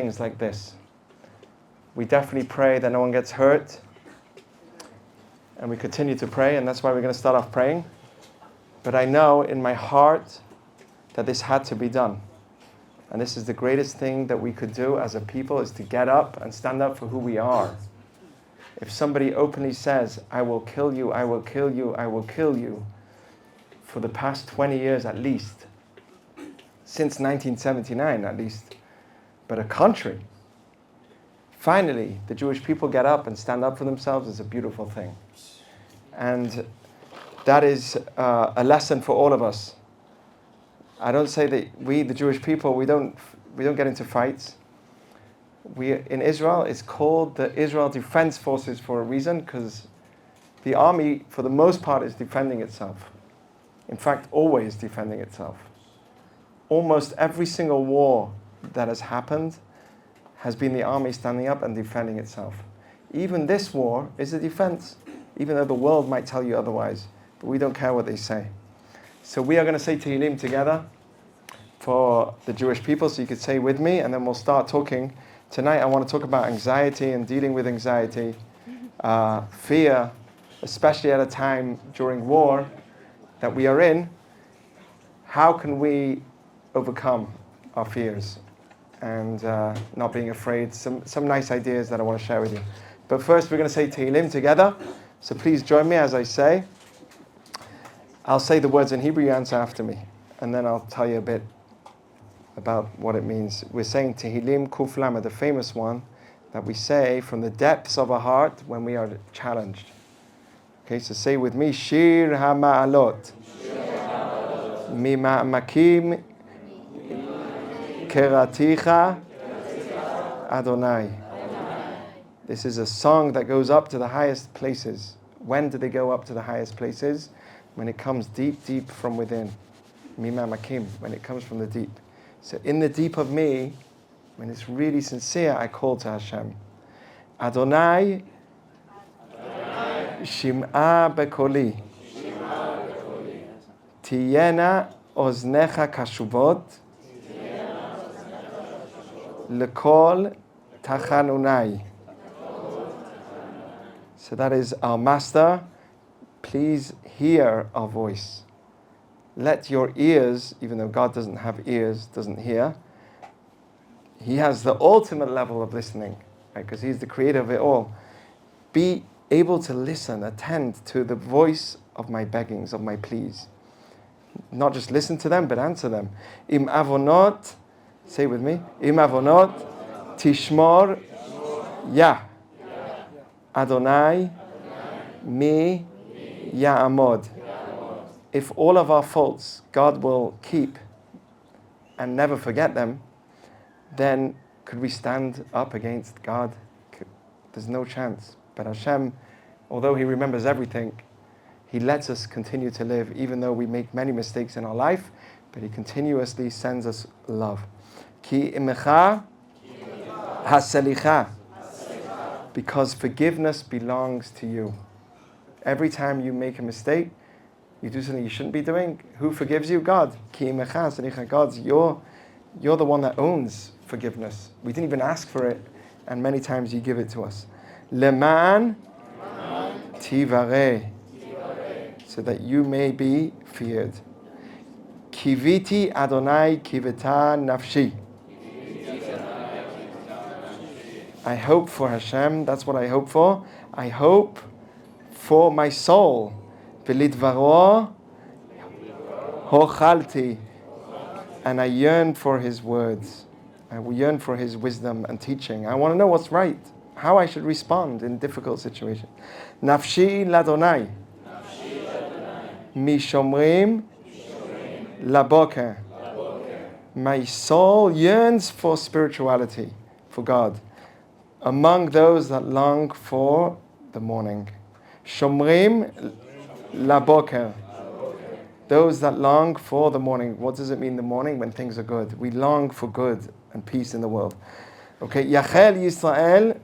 things like this. We definitely pray that no one gets hurt, and we continue to pray, and that's why we're going to start off praying. But I know in my heart that this had to be done. And this is the greatest thing that we could do as a people, is to get up and stand up for who we are. If somebody openly says, I will kill you, I will kill you, I will kill you, for the past 20 years at least, since 1979 at least, but a country, finally the Jewish people get up and stand up for themselves, is a beautiful thing. And that is a lesson for all of us. I don't say that we, the Jewish people, we don't get into fights. In Israel, it's called the Israel Defense Forces for a reason, because the army, for the most part, is defending itself. In fact, always defending itself. Almost every single war that has happened has been the army standing up and defending itself. Even this war is a defense, even though the world might tell you otherwise. But we don't care what they say. So we are going to say Tehillim together for the Jewish people, so you could say with me, and then we'll start talking. Tonight I want to talk about anxiety and dealing with anxiety, fear, especially at a time during war that we are in. How can we overcome our fears and not being afraid? Some nice ideas that I want to share with you. But first we're going to say Tehillim together. So please join me as I say. I'll say the words in Hebrew, you answer after me. And then I'll tell you a bit about what it means. We're saying Tehillim Kuf Lamed, the famous one that we say from the depths of our heart when we are challenged. Okay, so say with me, Shir HaMa'alot. Mima'amakim Keraticha Adonai. This is a song that goes up to the highest places. When do they go up to the highest places? When it comes deep, deep from within. Mima'amakim, when it comes from the deep. So in the deep of me, when it's really sincere, I call to Hashem. Adonai, Shim'a Bekoli. Tiyena Oznecha Kashubot. Lekol Tachanunai. So that is our Master. Please hear our voice. Let your ears, even though God doesn't have ears, doesn't hear, He has the ultimate level of listening, right? Because He's the creator of it all. Be able to listen, attend to the voice of my beggings, of my pleas. Not just listen to them, but answer them. Im avonot, say with me, Im avonot tishmor ya. Adonai mi ya'amod. If all of our faults God will keep and never forget them, then could we stand up against God? There's no chance. But Hashem, although He remembers everything, He lets us continue to live, even though we make many mistakes in our life, but He continuously sends us love. Ki imecha haselicha. Because forgiveness belongs to you. Every time you make a mistake, you do something you shouldn't be doing, who forgives you? God. God, you're the one that owns forgiveness. We didn't even ask for it, and many times you give it to us. Leman tivare, so that you may be feared. Kiviti Adonai kivita nafshi. I hope for Hashem, that's what I hope for. I hope for my soul. V'lidvaro hochalti. And I yearn for His words. I yearn for His wisdom and teaching. I want to know what's right, how I should respond in difficult situations. Nafshi ladonai. Mishomrim laboker. My soul yearns for spirituality, for God, among those that long for the morning. Shomrim laboker. Those that long for the morning. What does it mean, the morning? When things are good. We long for good and peace in the world. Okay. Yachel Yisrael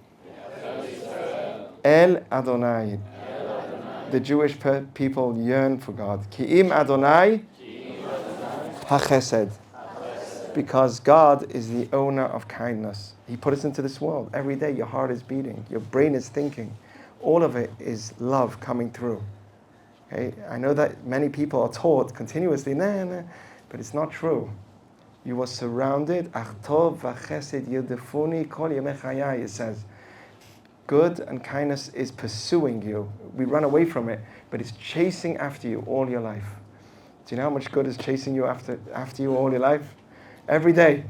El Adonai. The Jewish people yearn for God. Ki'im Adonai HaChesed. because God is the owner of kindness. He put us into this world. Every day your heart is beating, your brain is thinking. All of it is love coming through. Okay? I know that many people are taught continuously, nah, but it's not true. You are surrounded. It says, good and kindness is pursuing you. We run away from it, but it's chasing after you all your life. Do you know how much good is chasing you after you all your life? Every day,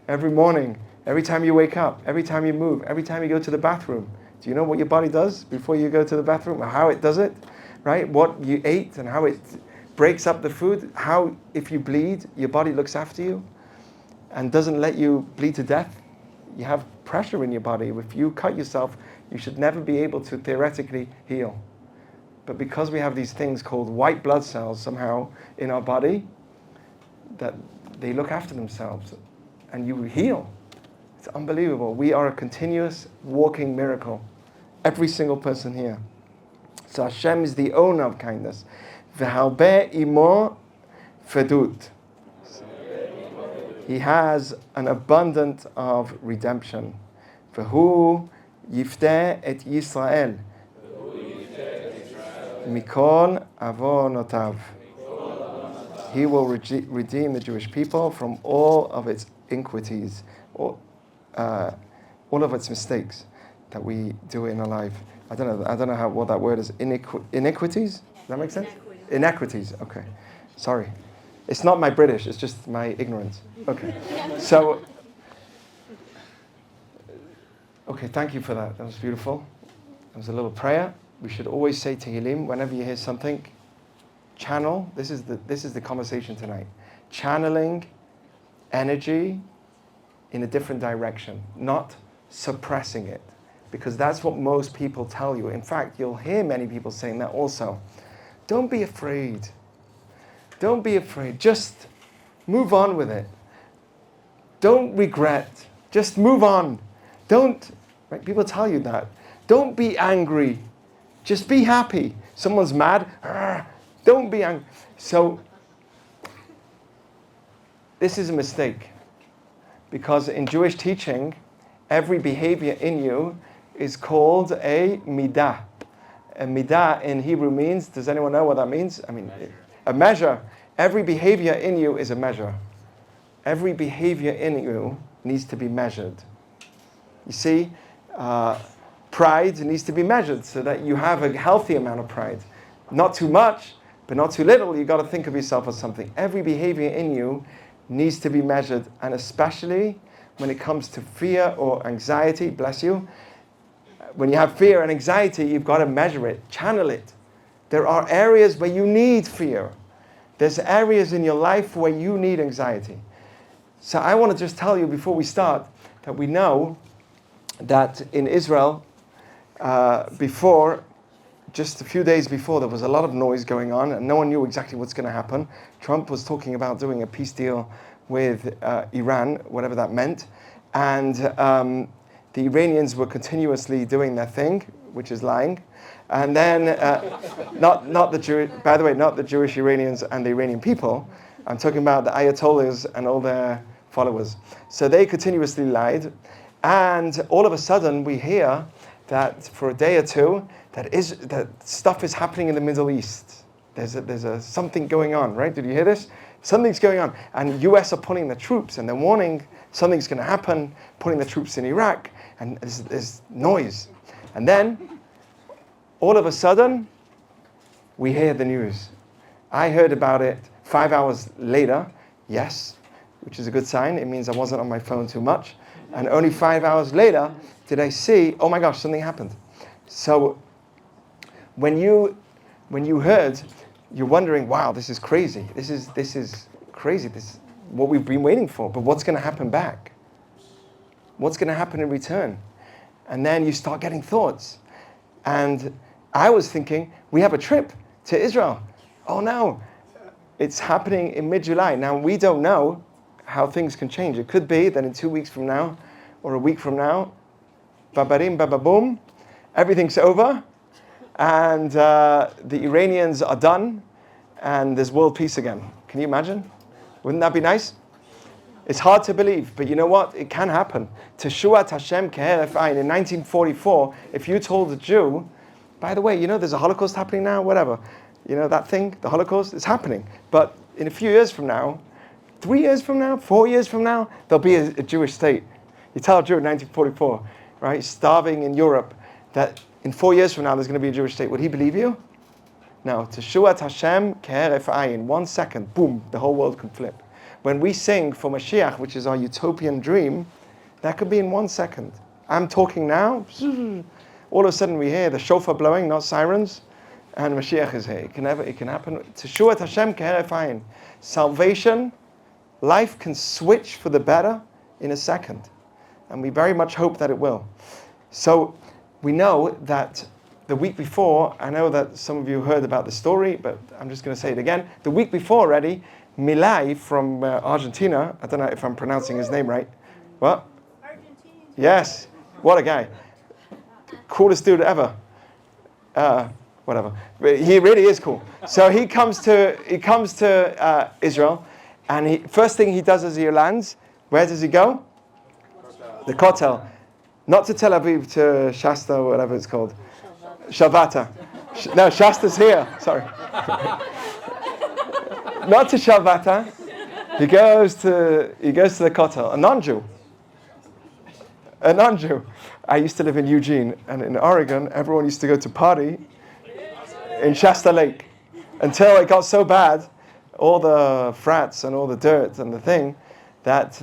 every morning, every time you wake up, every time you move, every time you go to the bathroom. Do you know what your body does before you go to the bathroom? Or how it does it, right? What you ate and how it breaks up the food. How, if you bleed, your body looks after you and doesn't let you bleed to death. You have pressure in your body. If you cut yourself, you should never be able to theoretically heal. But because we have these things called white blood cells somehow in our body, that they look after themselves and you heal. It's unbelievable. We are a continuous walking miracle. Every single person here. So Hashem is the owner of kindness. V'halbe imo fedut. He has an abundance of redemption. V'hu yifteh et Yisrael. Mikol avonotav. He will redeem the Jewish people from all of its iniquities, all of its mistakes that we do in our life. I don't know what that word is. Iniquities? Does that make sense? Inequities. Okay. Sorry. It's not my British. It's just my ignorance. Okay. So. Okay. Thank you for that. That was beautiful. That was a little prayer. We should always say Tehillim whenever you hear something. Channel. This is the conversation tonight. Channeling energy in a different direction, not suppressing it, because that's what most people tell you. In fact, you'll hear many people saying that also. Don't be afraid. Don't be afraid. Just move on with it. Don't regret. Just move on. Don't. Right? People tell you that. Don't be angry. Just be happy. Someone's mad. Don't be angry. So, this is a mistake. Because in Jewish teaching, every behavior in you is called a midah. A midah in Hebrew means, does anyone know what that means? I mean, a measure. Every behavior in you is a measure. Every behavior in you needs to be measured. You see, pride needs to be measured so that you have a healthy amount of pride. Not too much, but not too little. You've got to think of yourself as something. Every behavior in you needs to be measured, and especially when it comes to fear or anxiety, bless you. When you have fear and anxiety, you've got to measure it, channel it. There are areas where you need fear. There's areas in your life where you need anxiety. So I want to just tell you before we start that we know that in Israel, just a few days before, there was a lot of noise going on and no one knew exactly what's going to happen. Trump was talking about doing a peace deal with Iran, whatever that meant. And the Iranians were continuously doing their thing, which is lying. And then, not the Jewish Iranians and the Iranian people. I'm talking about the Ayatollahs and all their followers. So they continuously lied. And all of a sudden, we hear that for a day or two, that stuff is happening in the Middle East. There's something going on, right? Did you hear this? Something's going on. And the US are pulling the troops, and they're warning something's going to happen, putting the troops in Iraq, and there's noise. And then, all of a sudden, we hear the news. I heard about it 5 hours later, yes, which is a good sign. It means I wasn't on my phone too much. And only 5 hours later did I see, oh my gosh, something happened. So when you heard, you're wondering, wow, this is crazy. This is crazy. This is what we've been waiting for. But what's going to happen back? What's going to happen in return? And then you start getting thoughts. And I was thinking, we have a trip to Israel. Oh no, it's happening in mid-July. Now we don't know how things can change. It could be that in 2 weeks from now, or a week from now, babarim, bababoom, everything's over, and the Iranians are done, and there's world peace again. Can you imagine? Wouldn't that be nice? It's hard to believe, but you know what? It can happen. Teshuat Hashem keheref ayin. In 1944, if you told a Jew, by the way, you know there's a Holocaust happening now, whatever. You know that thing, the Holocaust, it's happening. But in a few years from now, 3 years from now, 4 years from now, there'll be a Jewish state. You tell a Jew in 1944, right, starving in Europe, that in 4 years from now there's going to be a Jewish state. Would he believe you? No. Teshuat Hashem keheref ayin. 1 second, boom, the whole world could flip. When we sing for Mashiach, which is our utopian dream, that could be in 1 second. I'm talking now, all of a sudden we hear the shofar blowing, not sirens, and Mashiach is here. It can happen. Teshuat Hashem keheref ayin. Salvation, life can switch for the better in a second. And we very much hope that it will. So we know that the week before, I know that some of you heard about the story, but I'm just going to say it again. The week before already, Milay from Argentina, I don't know if I'm pronouncing his name right. What? Argentina. Yes. What a guy. Coolest dude ever. Whatever. But he really is cool. So he comes to Israel, and first thing he does as he lands, where does he go? The Kotel. Not to Tel Aviv, to Shasta, or whatever it's called. Shavata. No, Shasta's here. Sorry. Not to Shavata. He goes to the Kotel. A non-Jew. A non-Jew. I used to live in Eugene, and in Oregon, everyone used to go to party in Shasta Lake until it got so bad, all the frats and all the dirt and the thing, that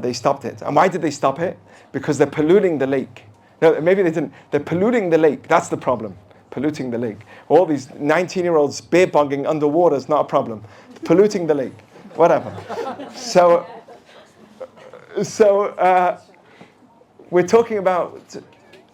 they stopped it. And why did they stop it? Because they're polluting the lake. No, maybe they didn't. They're polluting the lake. That's the problem. Polluting the lake. All these 19-year-olds beer bonging underwater is not a problem. Polluting the lake. Whatever. So we're talking about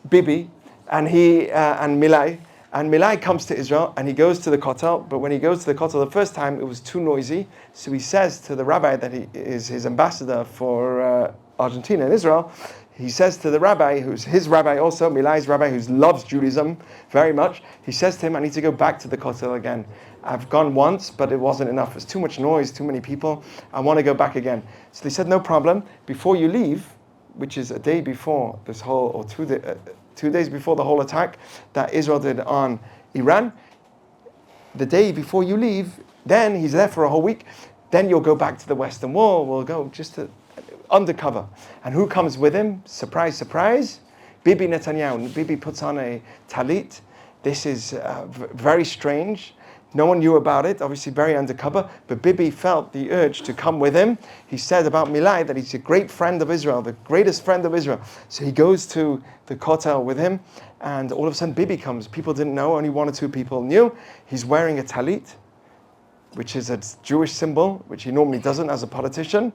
Bibi and Milay. And Milay comes to Israel and he goes to the Kotel. But when he goes to the Kotel the first time, it was too noisy. So he says to the rabbi that he is his ambassador for Argentina and Israel. He says to the rabbi, who's his rabbi also, Milay's rabbi, who loves Judaism very much, he says to him, I need to go back to the Kotel again. I've gone once, but it wasn't enough. It's too much noise, too many people. I want to go back again. So they said, no problem. Before you leave, which is a day before this whole, or 2 days before the whole attack that Israel did on Iran, the day before you leave, then he's there for a whole week, then you'll go back to the Western Wall. We'll go just to undercover. And who comes with him? Surprise, surprise. Bibi Netanyahu. Bibi puts on a talit. This is very strange. No one knew about it, obviously very undercover, but Bibi felt the urge to come with him. He said about Milay that he's a great friend of Israel, the greatest friend of Israel. So he goes to the Kotel with him, and all of a sudden Bibi comes. People didn't know, only 1 or 2 people knew. He's wearing a talit, which is a Jewish symbol, which he normally doesn't as a politician.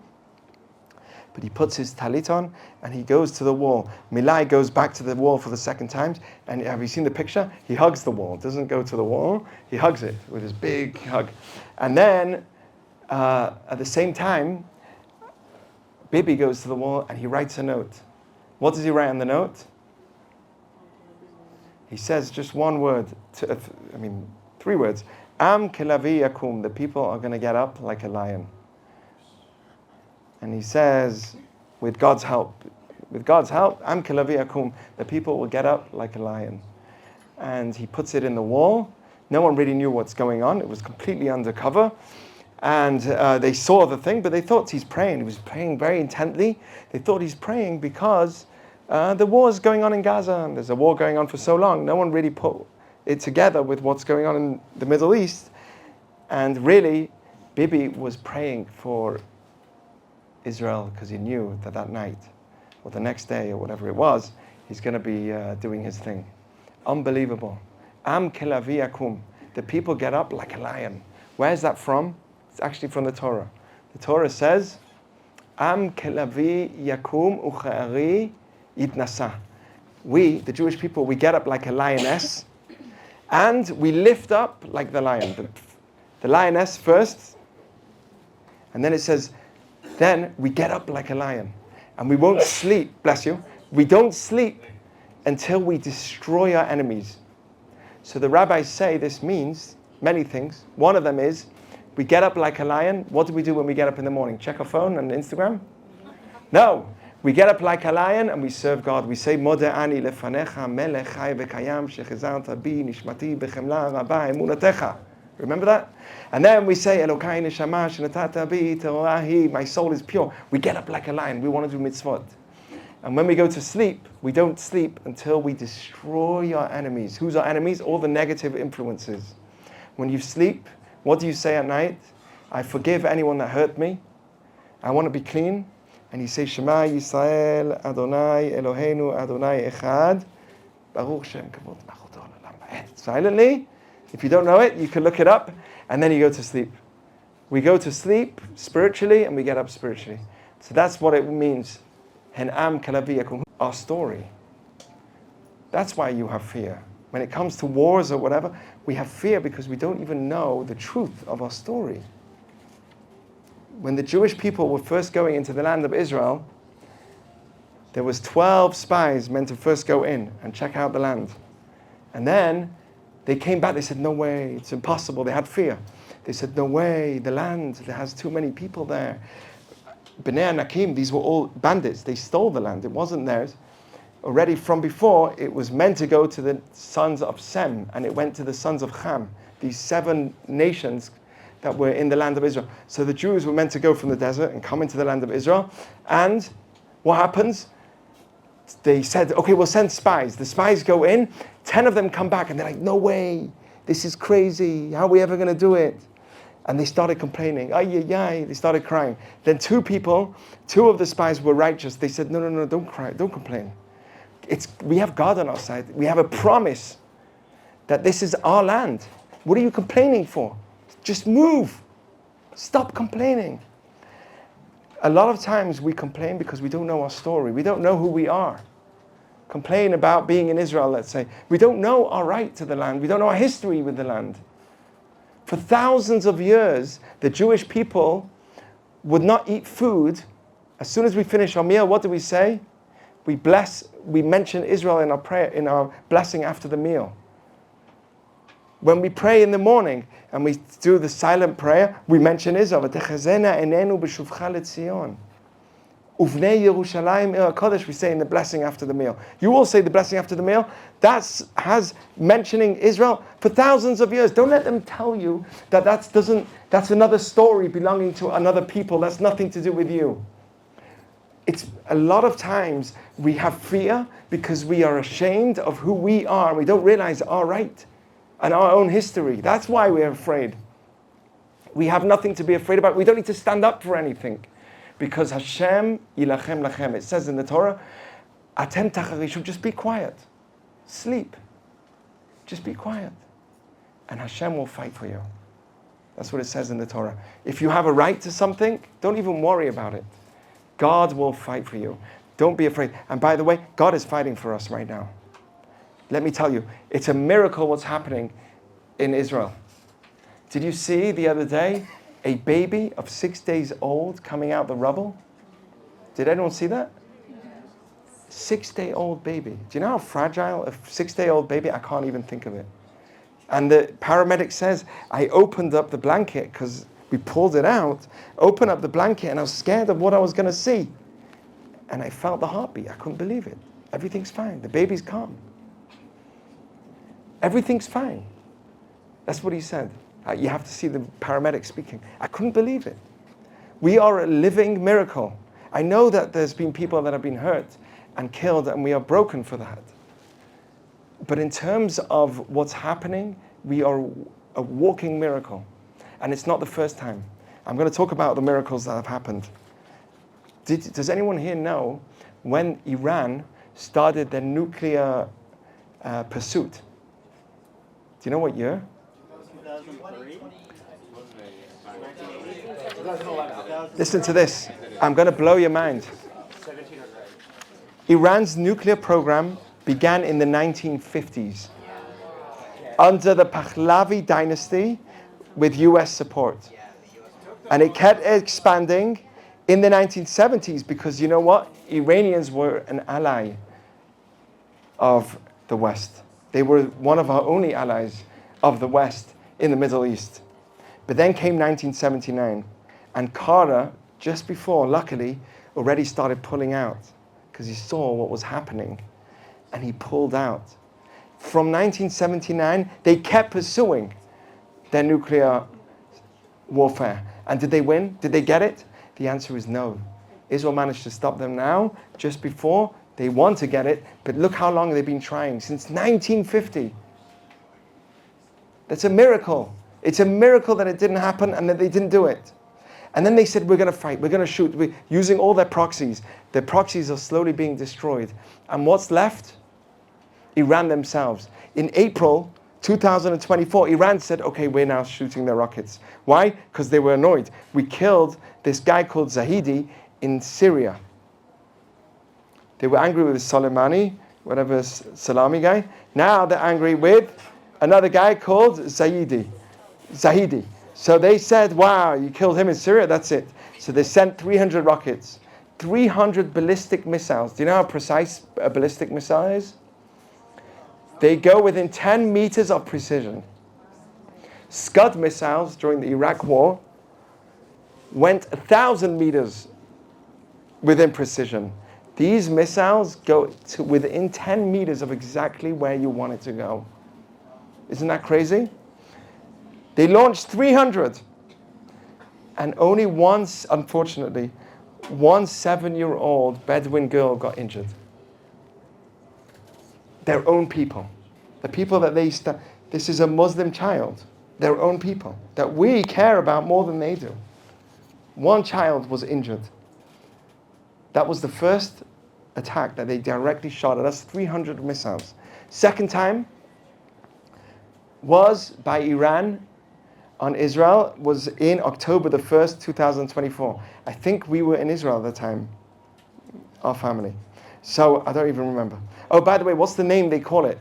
But he puts his talit on and he goes to the wall. Milay goes back to the wall for the second time. And have you seen the picture? He hugs the wall. Doesn't go to the wall. He hugs it with his big hug. And then at the same time, Bibi goes to the wall and he writes a note. What does he write on the note? He says just one word. 3 words. Am kelavi yakum. The people are going to get up like a lion. And he says, with God's help, Am kelavi yakum, the people will get up like a lion. And he puts it in the wall. No one really knew what's going on. It was completely undercover. And they saw the thing, but they thought he's praying. He was praying very intently. They thought he's praying because the war is going on in Gaza, and there's a war going on for so long. No one really put it together with what's going on in the Middle East. And really, Bibi was praying for Israel because he knew that night or the next day or whatever it was, he's going to be doing his thing. Unbelievable. Am kelavi yakum. The people get up like a lion. Where's that from? It's actually from the Torah. The Torah says, Am kelavi yakum uche'ari yitnasa. We, the Jewish people, we get up like a lioness and we lift up like the lion. The lioness first, and then it says, then we get up like a lion. And we won't sleep, bless you. We don't sleep until we destroy our enemies. So the rabbis say this means many things. One of them is, we get up like a lion. What do we do when we get up in the morning? Check our phone and Instagram? No. We get up like a lion and we serve God. We say, Modeh ani lefanecha melech chai v'kayam shechizalta bi nishmati b'chemla rabba emunatecha. Remember that? And then we say, Elokai neshama shenatata bi teroahi. My soul is pure. We get up like a lion. We want to do mitzvot. And when we go to sleep, we don't sleep until we destroy our enemies. Who's our enemies? All the negative influences. When you sleep, what do you say at night? I forgive anyone that hurt me. I want to be clean. And you say, Shema Yisrael, Adonai Eloheinu, Adonai Echad, Baruch Shem Kavod Malchuto L'olam Va'ed. Silently. If you don't know it, you can look it up, and then you go to sleep. We go to sleep spiritually, and we get up spiritually. So that's what it means. Hen'am kalaviyakum. Our story. That's why you have fear. When it comes to wars or whatever, we have fear because we don't even know the truth of our story. When the Jewish people were first going into the land of Israel, there was 12 spies meant to first go in and check out the land. And then they came back, they said, no way, it's impossible. They had fear. They said, no way, the land, there has too many people there. Bnei Anakim, these were all bandits. They stole the land, it wasn't theirs. Already from before, it was meant to go to the sons of Sem, and it went to the sons of Ham, these 7 nations that were in the land of Israel. So the Jews were meant to go from the desert and come into the land of Israel. And what happens? They said, okay, we'll send spies. The spies go in, 10 of them come back, and they're like, no way, this is crazy. How are we ever going to do it? And they started complaining. Ay, ay, ay. They started crying. Then 2 of the spies were righteous. They said, no, don't cry, don't complain. We have God on our side. We have a promise that this is our land. What are you complaining for? Just move. Stop complaining. A lot of times we complain because we don't know our story. We don't know who we are. Complain about being in Israel, let's say. We don't know our right to the land. We don't know our history with the land. For thousands of years, the Jewish people would not eat food. As soon as we finish our meal, what do we say? We mention Israel in our prayer, in our blessing after the meal. When we pray in the morning and we do the silent prayer, we mention Israel. "V'techazena enenu b'shuvcha leTzion. Uvnei Yerushalayim ir HaKodesh," we say in the blessing after the meal. You all say the blessing after the meal. That has mentioning Israel for thousands of years. Don't let them tell you that that's another story belonging to another people. That's nothing to do with you. It's a lot of times we have fear because we are ashamed of who we are. We don't realize our right and our own history. That's why we're afraid. We have nothing to be afraid about. We don't need to stand up for anything. Because Hashem yilachem lachem. It says in the Torah, Atem tacharishu, just be quiet. Sleep. Just be quiet. And Hashem will fight for you. That's what it says in the Torah. If you have a right to something, don't even worry about it. God will fight for you. Don't be afraid. And by the way, God is fighting for us right now. Let me tell you, it's a miracle what's happening in Israel. Did you see the other day a baby of 6 days old coming out the rubble? Did anyone see that? 6-day-old baby. Do you know how fragile a 6-day-old baby? I can't even think of it. And the paramedic says, I opened up the blanket because we pulled it out, opened up the blanket, and I was scared of what I was going to see. And I felt the heartbeat. I couldn't believe it. Everything's fine. The baby's calm. Everything's fine. That's what he said. You have to see the paramedic speaking. I couldn't believe it. We are a living miracle. I know that there's been people that have been hurt and killed, and we are broken for that. But in terms of what's happening, we are a walking miracle. And it's not the first time. I'm going to talk about the miracles that have happened. Does anyone here know when Iran started their nuclear pursuit? Do you know what year? 2003. Listen to this. I'm going to blow your mind. Iran's nuclear program began in the 1950s under the Pahlavi dynasty with US support. And it kept expanding in the 1970s because you know what? Iranians were an ally of the West. They were one of our only allies of the West in the Middle East. But then came 1979, and Carter, just before, luckily, already started pulling out because he saw what was happening and he pulled out. From 1979, they kept pursuing their nuclear warfare. And did they win? Did they get it? The answer is no. Israel managed to stop them now, just before they want to get it, but look how long they've been trying, since 1950. That's a miracle. It's a miracle that it didn't happen and that they didn't do it. And then they said, we're going to fight, we're going to shoot, we're using all their proxies. Their proxies are slowly being destroyed. And what's left? Iran themselves. In April 2024, Iran said, okay, we're now shooting their rockets. Why? Because they were annoyed. We killed this guy called Zahidi in Syria. They were angry with Soleimani, whatever Salami guy. Now they're angry with another guy called Zahidi. So they said, wow, you killed him in Syria, that's it. So they sent 300 rockets, 300 ballistic missiles. Do you know how precise a ballistic missile is? They go within 10 meters of precision. Scud missiles during the Iraq war went 1,000 meters within precision. These missiles go to within 10 meters of exactly where you want it to go. Isn't that crazy? They launched 300. And only once, unfortunately, one 7-year-old Bedouin girl got injured. Their own people. The people that this is a Muslim child. Their own people. That we care about more than they do. One child was injured. That was the first attack that they directly shot at us, 300 missiles. Second time was by Iran on Israel, was in October the 1st, 2024. I think we were in Israel at the time, our family. So I don't even remember. Oh, by the way, what's the name they call it?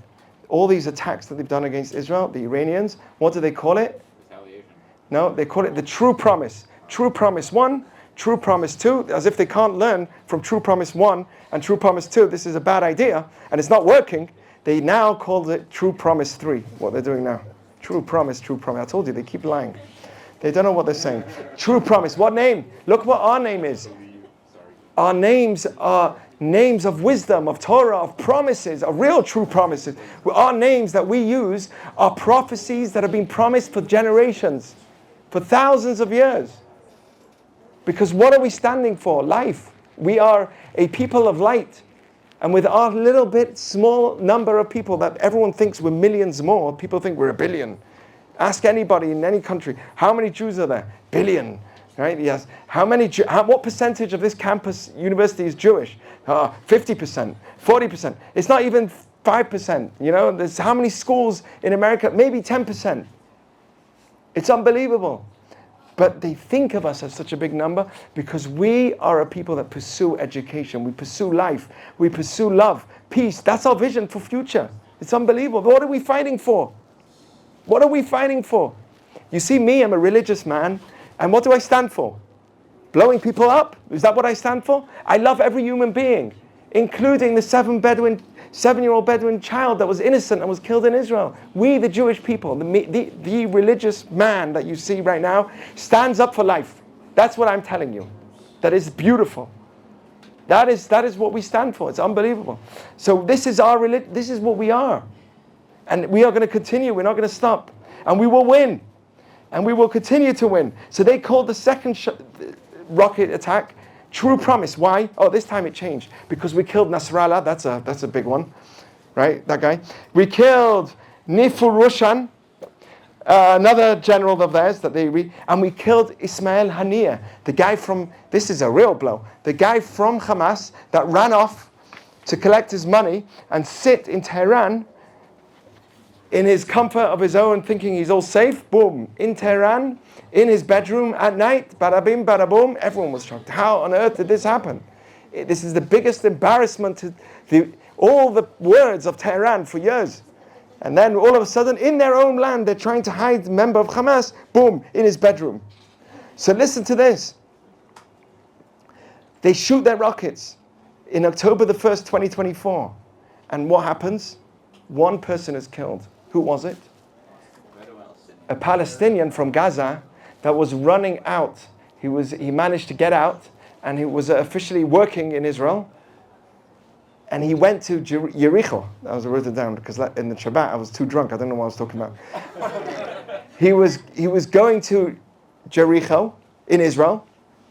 All these attacks that they've done against Israel, the Iranians, what do they call it? Retaliation. No, they call it the True Promise. True Promise 1, True Promise 2, as if they can't learn from True Promise 1 and True Promise 2, this is a bad idea, and it's not working. They now call it True Promise 3, what they're doing now. True Promise, True Promise. I told you, they keep lying. They don't know what they're saying. True Promise, what name? Look what our name is. Our names are names of wisdom, of Torah, of promises, of real true promises. Our names that we use are prophecies that have been promised for generations, for thousands of years. Because what are we standing for? Life. We are a people of light. And with our little bit small number of people that everyone thinks we're millions more, people think we're a billion. Ask anybody in any country, how many Jews are there? Billion. Right? Yes. What percentage of this campus university is Jewish? 50%, 40%. It's not even 5%. You know, there's how many schools in America? Maybe 10%. It's unbelievable. But they think of us as such a big number because we are a people that pursue education. We pursue life. We pursue love, peace. That's our vision for future. It's unbelievable. But what are we fighting for? What are we fighting for? You see me, I'm a religious man. And what do I stand for? Blowing people up? Is that what I stand for? I love every human being, including the 7-year-old Bedouin child that was innocent and was killed in Israel. We, the Jewish people, the religious man that you see right now, stands up for life. That's what I'm telling you. That is beautiful. That is what we stand for. It's unbelievable. So this is our religion. This is what we are. And we are going to continue. We're not going to stop. And we will win. And we will continue to win. So they called the second rocket attack True Promise. Why? Oh, this time it changed. Because we killed Nasrallah. That's a big one. Right? That guy. We killed Nifurushan, another general of theirs that and we killed Ismail Haniyeh, the guy from, this is a real blow, the guy from Hamas that ran off to collect his money and sit in Tehran in his comfort of his own, thinking he's all safe. Boom, in Tehran, in his bedroom at night, bada bim, bada boom. Everyone was shocked. How on earth did this happen? This is the biggest embarrassment to all the words of Tehran for years. And then all of a sudden, in their own land, they're trying to hide a member of Hamas. Boom, in his bedroom. So listen to this. They shoot their rockets in October the 1st, 2024. And what happens? One person is killed. Who was it? A Palestinian from Gaza that was running out. He managed to get out, and he was officially working in Israel. And he went to Jericho. I wrote it down because in the Shabbat I was too drunk. I don't know what I was talking about. He was going to Jericho in Israel.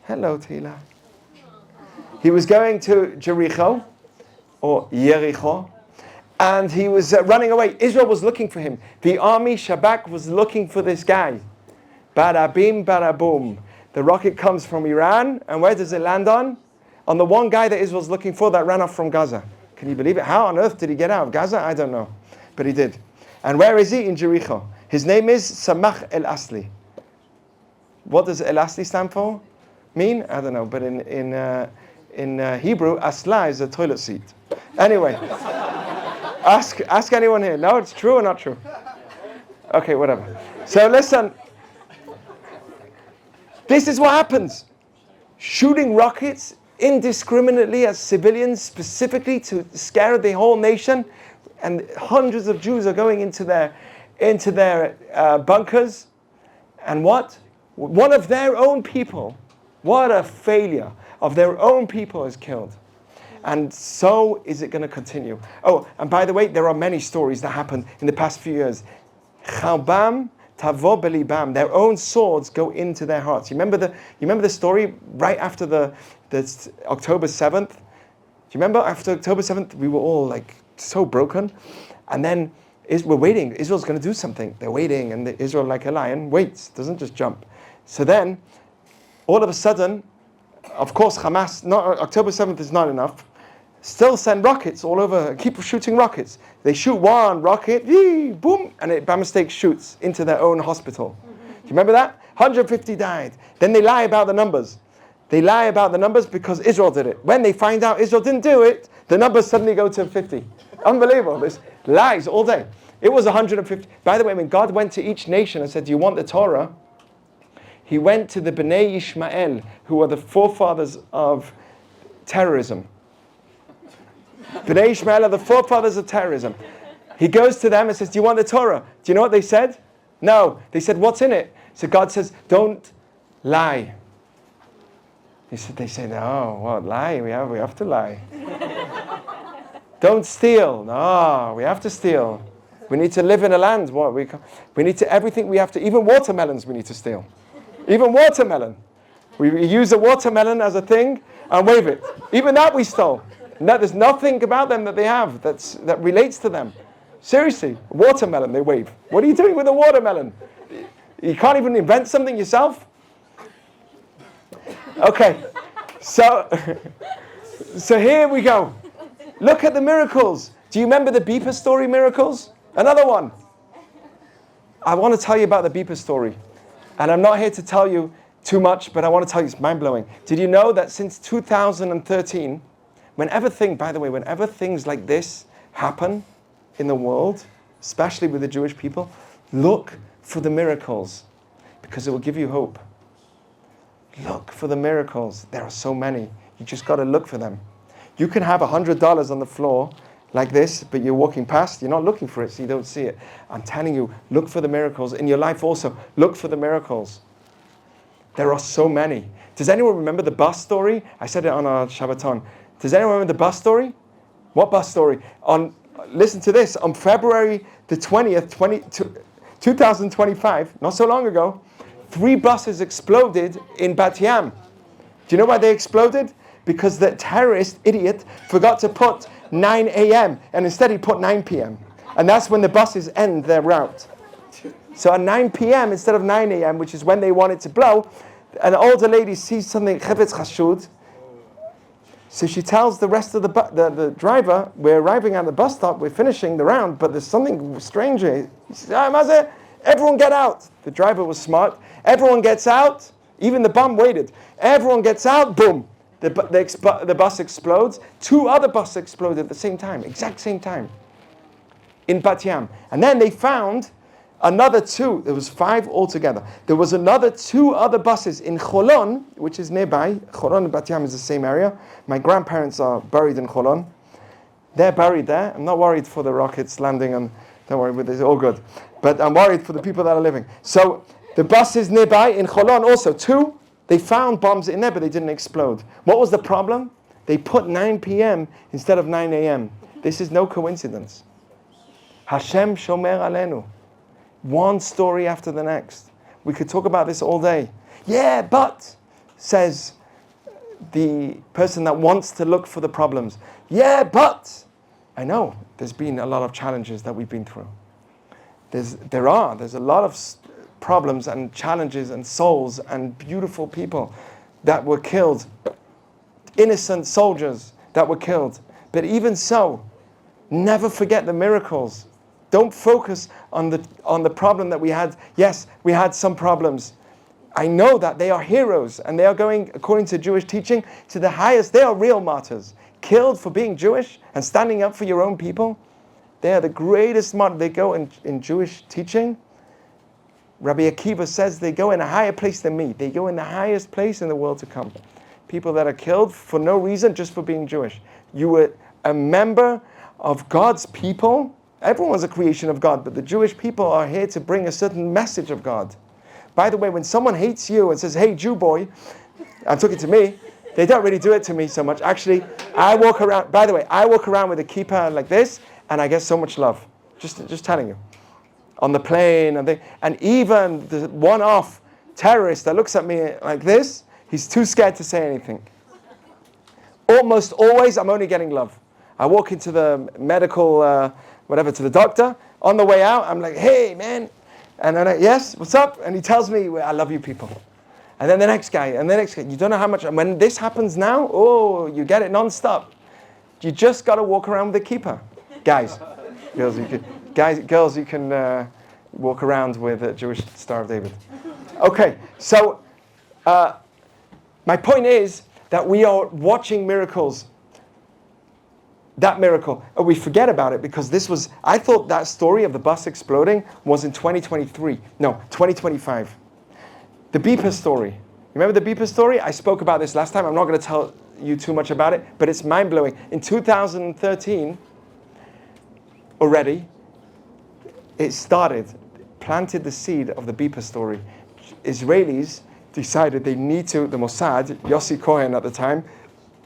Hello, Tila. He was going to Jericho, or Jericho, and he was running away. Israel was looking for him. The army, Shabak, was looking for this guy. Bada bim, bada boom. The rocket comes from Iran, and where does it land on? On the one guy that Israel's looking for that ran off from Gaza. Can you believe it? How on earth did he get out of Gaza? I don't know. But he did. And where is he? In Jericho. His name is Samach el-Asli. What does el-Asli stand for? Mean? I don't know. But in Hebrew, asla is a toilet seat. Anyway. Ask anyone here. No, it's true or not true? Okay, whatever. So listen. This is what happens. Shooting rockets indiscriminately at civilians, specifically to scare the whole nation, and hundreds of Jews are going into their bunkers, and what? One of their own people, what a failure of their own people is killed. And so is it going to continue. Oh, and by the way, there are many stories that happened in the past few years. Chalbam tavo belibam, their own swords go into their hearts. You remember the story right after the October 7th? Do you remember after October 7th, we were all like so broken? And then we're waiting. Israel's going to do something. They're waiting, and Israel, like a lion, waits, doesn't just jump. So then, all of a sudden, of course, Hamas, October 7th is not enough, still send rockets all over, keep shooting rockets. They shoot one rocket, boom, and it by mistake shoots into their own hospital. Do you remember that? 150 died. Then they lie about the numbers. They lie about the numbers because Israel did it. When they find out Israel didn't do it, the numbers suddenly go to 50. Unbelievable. This lies all day. It was 150. By the way, when God went to each nation and said, do you want the Torah? He went to the Bnei Ishmael, who are the forefathers of terrorism. Bnei Ishmael are the forefathers of terrorism. He goes to them and says, do you want the Torah? Do you know what they said? No. They said, what's in it? So God says, don't lie. They said, no, what, lie? We have to lie. Don't steal. No, we have to steal. We need to live in a land. What we need to, everything we have to, even watermelons we need to steal. Even watermelon. We use a watermelon as a thing and wave it. Even that we stole. No, there's nothing about them that they have that relates to them. Seriously, watermelon they wave. What are you doing with a watermelon? You can't even invent something yourself? Okay, so here we go. Look at the miracles. Do you remember the beeper story miracles? Another one. I want to tell you about the beeper story. And I'm not here to tell you too much, but I want to tell you it's mind-blowing. Did you know that since 2013, whenever things like this happen in the world, especially with the Jewish people, look for the miracles because it will give you hope. Look for the miracles. There are so many. You just got to look for them. You can have $100 on the floor like this, but you're walking past, you're not looking for it, so you don't see it. I'm telling you, look for the miracles. In your life also, look for the miracles. There are so many. Does anyone remember the bus story? I said it on our Shabbaton. Does anyone remember the bus story? What bus story? Listen to this. On February the 20th, 2025, not so long ago, 3 buses exploded in Bat Yam. Do you know why they exploded? Because the terrorist idiot forgot to put 9 a.m. and instead he put 9 p.m. And that's when the buses end their route. So at 9 p.m. instead of 9 a.m., which is when they want it to blow, an older lady sees something chevetz chashud. So she tells the rest of the driver, we're arriving at the bus stop, we're finishing the round, but there's something strange here. He says, Mazeh, everyone get out. The driver was smart. Everyone gets out. Even the bum waited. Everyone gets out, boom. The bus explodes. 2 other buses exploded at the same time, exact same time, in Bat Yam. And then they found another 2. There was 5 altogether. There was another 2 other buses in Cholon, which is nearby. Cholon and Bat Yam is the same area. My grandparents are buried in Cholon. They're buried there. I'm not worried for the rockets landing, and don't worry, it's all good. But I'm worried for the people that are living. So the bus is nearby in Cholon also, 2. They found bombs in there, but they didn't explode. What was the problem? They put 9 p.m. instead of 9 a.m. This is no coincidence. Hashem shomer aleinu. One story after the next. We could talk about this all day. Yeah, but, says the person that wants to look for the problems. Yeah, but. I know there's been a lot of challenges that we've been through. There's a lot of problems and challenges and souls and beautiful people that were killed. Innocent soldiers that were killed. But even so, never forget the miracles. Don't focus on the problem that we had. Yes, we had some problems. I know that they are heroes and they are going, according to Jewish teaching, to the highest. They are real martyrs. Killed for being Jewish and standing up for your own people. They are the greatest martyrs. They go in Jewish teaching. Rabbi Akiva says they go in a higher place than me. They go in the highest place in the world to come. People that are killed for no reason, just for being Jewish. You were a member of God's people. Everyone was a creation of God, but the Jewish people are here to bring a certain message of God. By the way, when someone hates you and says, hey, Jew boy, I'm talking to me, they don't really do it to me so much. Actually, I walk around with a kippah like this, and I get so much love. Just telling you. On the plane, and even the one-off terrorist that looks at me like this, he's too scared to say anything. Almost always, I'm only getting love. I walk into the medical, to the doctor. On the way out, I'm like, hey, man. And then, yes, what's up? And he tells me, I love you people. And then the next guy, you don't know how much. And when this happens now, you get it non-stop. You just got to walk around with a kippah. Guys, girls, you can walk around with a Jewish Star of David. Okay, so my point is that we are watching miracles. That miracle, we forget about it because I thought that story of the bus exploding was in 2023. No, 2025. The beeper story. You remember the beeper story? I spoke about this last time. I'm not going to tell you too much about it, but it's mind-blowing. In 2013, already, it planted the seed of the beeper story. Israelis decided they need to, the Mossad, Yossi Cohen at the time,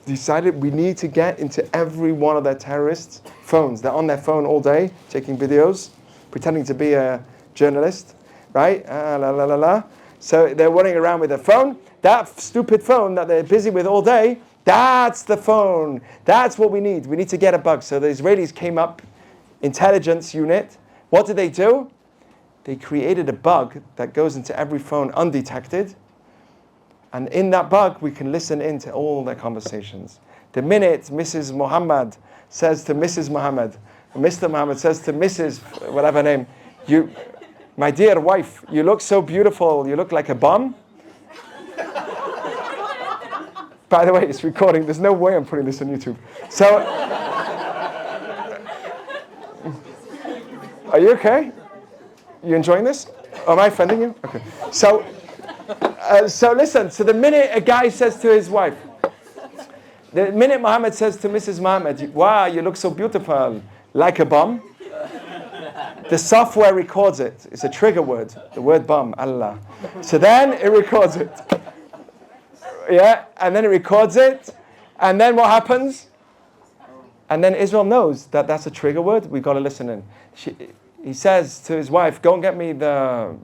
decided we need to get into every one of their terrorists' phones. They're on their phone all day, taking videos, pretending to be a journalist, right? So they're running around with their phone. That stupid phone that they're busy with all day, that's the phone. That's what we need. We need to get a bug. So the Israelis came up, intelligence unit. What did they do? They created a bug that goes into every phone undetected. And in that bug, we can listen into all their conversations. The minute Mrs. Muhammad says to Mrs. Muhammad, Mr. Muhammad says to Mrs. whatever name, my dear wife, you look so beautiful, you look like a bomb. By the way, it's recording. There's no way I'm putting this on YouTube. So, are you okay? You enjoying this? Am I offending you? Okay. So listen, so the minute a guy says to his wife, the minute Muhammad says to Mrs. Muhammad, wow, you look so beautiful, like a bomb, the software records it. It's a trigger word, the word bomb, Allah. So then it records it. Yeah, and then it records it, and then what happens? And then Israel knows that that's a trigger word, we've got to listen in. He says to his wife, go and get me the,